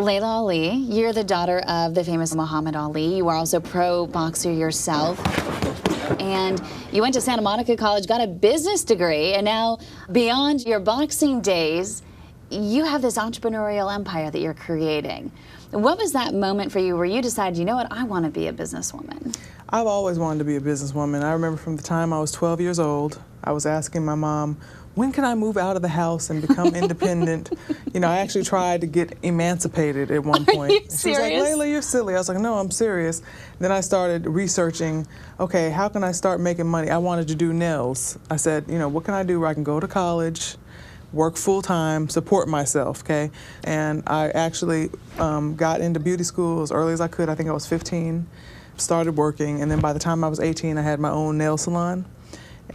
Laila Ali, you're the daughter of the famous Muhammad Ali. You are also a pro boxer yourself. And you went to Santa Monica College, got a business degree, and now beyond your boxing days, you have this entrepreneurial empire that you're creating. What was that moment for you where you decided, you know what, I want to be a businesswoman? I've always wanted to be a businesswoman. I remember from the time I was 12 years old, I was asking my mom, when can I move out of the house and become independent? You know, I actually tried to get emancipated at one point. Are you She was like, Laila, you're silly. I was like, no, I'm serious. Then I started researching, okay, how can I start making money? I wanted to do nails. I said, you know, what can I do where I can go to college, work full-time, support myself, okay? And I actually got into beauty school as early as I could. I think I was 15, started working, and then by the time I was 18, I had my own nail salon.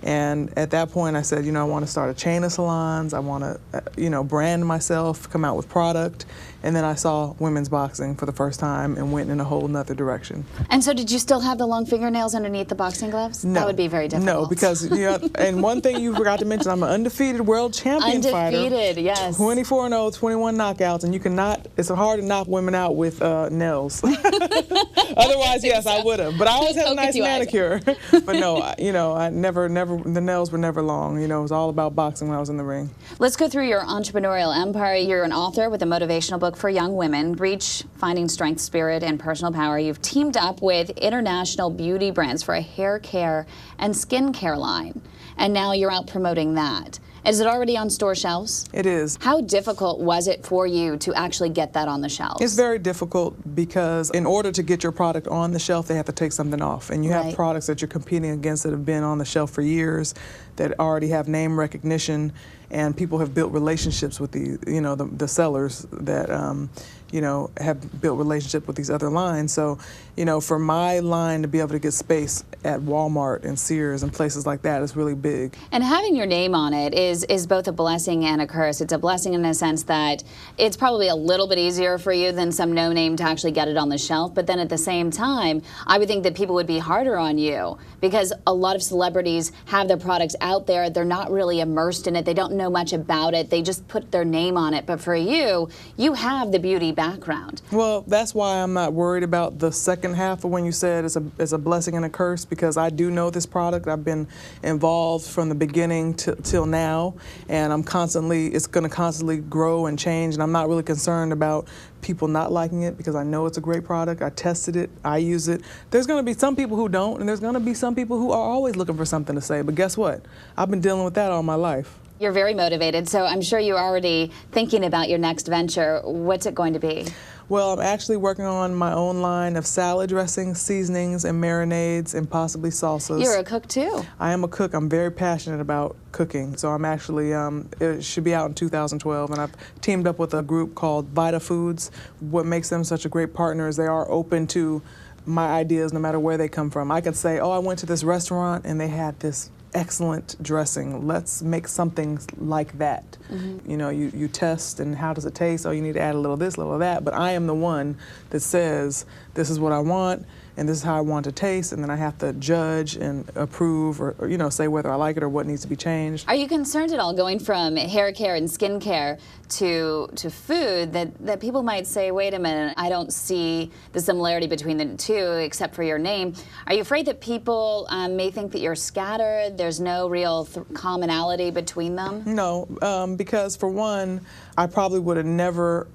And at that point, I said, you know, I want to start a chain of salons. I want to, you know, brand myself, come out with product. And then I saw women's boxing for the first time and went in a whole nother direction. And so did you still have the long fingernails underneath the boxing gloves? No. That would be very difficult. No, because, you know, and one thing you forgot to mention, I'm an undefeated world champion fighter. Undefeated, yes. 24-0, 21 knockouts, and you cannot, it's hard to knock women out with nails. Otherwise, yes, I would have. But I always had a nice manicure. But no, you know, I never, the nails were never long. You know, it was all about boxing when I was in the ring. Let's go through your entrepreneurial empire. You're an author with a motivational book for young women, Reach, Finding Strength, Spirit, and Personal Power. You've teamed up with international beauty brands for a hair care and skin care line. And now you're out promoting that. Is it already on store shelves? It is. How difficult was it for you to actually get that on the shelves? It's very difficult because in order to get your product on the shelf, they have to take something off. And you have products that you're competing against that have been on the shelf for years, that already have name recognition, and people have built relationships with the, you know, the sellers that, you know, have built relationship with these other lines. So, you know, for my line to be able to get space at Walmart and Sears and places like that is really big. And having your name on it is both a blessing and a curse. It's a blessing in the sense that it's probably a little bit easier for you than some no-name to actually get it on the shelf, but then at the same time, I would think that people would be harder on you because a lot of celebrities have their products out there. They're not really immersed in it. They don't know much about it. They just put their name on it. But for you, you have the beauty background. Well, that's why I'm not worried about the second half of when you said it's a blessing and a curse, because I do know this product. I've been involved from the beginning till now, and it's going to constantly grow and change, and I'm not really concerned about people not liking it because I know it's a great product. I tested it. I use it. There's going to be some people who don't, and there's going to be some people who are always looking for something to say, but guess what? I've been dealing with that all my life. You're very motivated, so I'm sure you're already thinking about your next venture. What's it going to be? Well, I'm actually working on my own line of salad dressings, seasonings, and marinades, and possibly salsas. You're a cook, too. I am a cook. I'm very passionate about cooking. So I'm actually, it should be out in 2012, and I've teamed up with a group called Vita Foods. What makes them such a great partner is they are open to my ideas no matter where they come from. I could say, oh, I went to this restaurant, and they had this excellent dressing. Let's make something like that. Mm-hmm. You know, you test and how does it taste? Oh, you need to add a little this, a little that. But I am the one that says, this is what I want, and this is how I want to taste, and then I have to judge and approve or you know, say whether I like it or what needs to be changed. Are you concerned at all going from hair care and skin care to food that people might say, wait a minute, I don't see the similarity between the two except for your name? Are you afraid that people may think that you're scattered, there's no real commonality between them? No, because for one, I probably would have never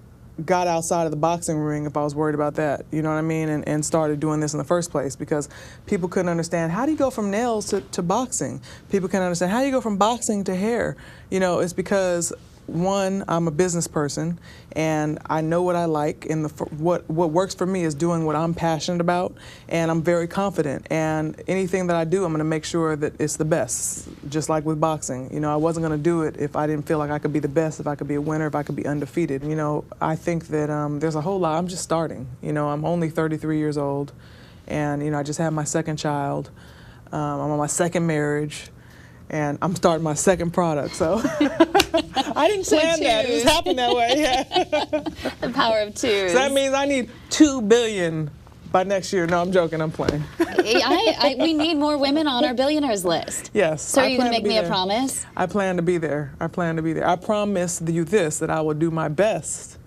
got outside of the boxing ring if I was worried about that, you know what I mean, and started doing this in the first place, because people couldn't understand, how do you go from nails to boxing? People couldn't understand, how do you go from boxing to hair? You know, it's because, one, I'm a business person, and I know what I like, and what works for me is doing what I'm passionate about, and I'm very confident, and anything that I do, I'm going to make sure that it's the best, just like with boxing. You know, I wasn't going to do it if I didn't feel like I could be the best, if I could be a winner, if I could be undefeated. You know, I think that there's a whole lot. I'm just starting. You know, I'm only 33 years old, and, you know, I just had my second child. I'm on my second marriage, and I'm starting my second product, so I didn't plan that. It just happened that way. Yeah. The power of twos. So that means I need $2 billion by next year. No, I'm joking. I'm playing. We need more women on our billionaires list. Yes. So are you going to make me a promise? I plan to be there. I plan to be there. I promise you this, that I will do my best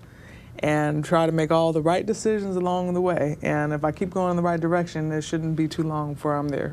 and try to make all the right decisions along the way. And if I keep going in the right direction, it shouldn't be too long before I'm there.